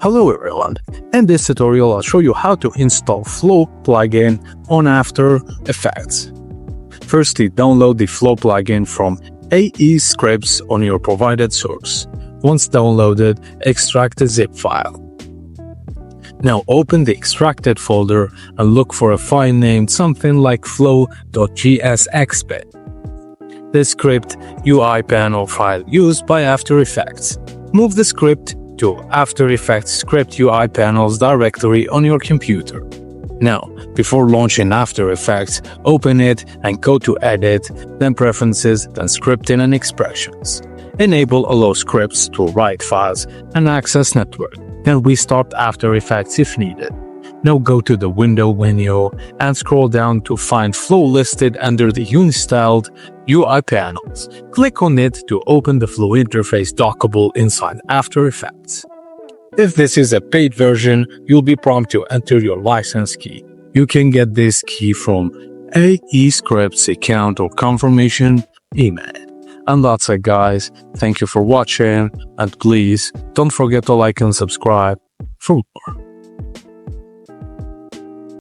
Hello everyone, in this tutorial I'll show you how to install Flow plugin on After Effects. Firstly, download the Flow plugin from AE Scripts on your provided source. Once downloaded, extract the zip file. Now open the extracted folder and look for a file named something like flow.jsxbit. The script UI panel file used by After Effects. Move the script to After Effects Script UI Panels directory on your computer. Now, before launching After Effects, open it and go to Edit, then Preferences, then Scripting and Expressions. Enable Allow Scripts to write files and access network. Then restart After Effects if needed. Now go to the Window menu and scroll down to find Flow listed under the Unstyled UI panels. Click on it to open the Flow interface dockable inside After Effects. If this is a paid version, you'll be prompted to enter your license key. You can get this key from AE Scripts account or confirmation email. And that's it, guys. Thank you for watching, and please don't forget to like and subscribe for more.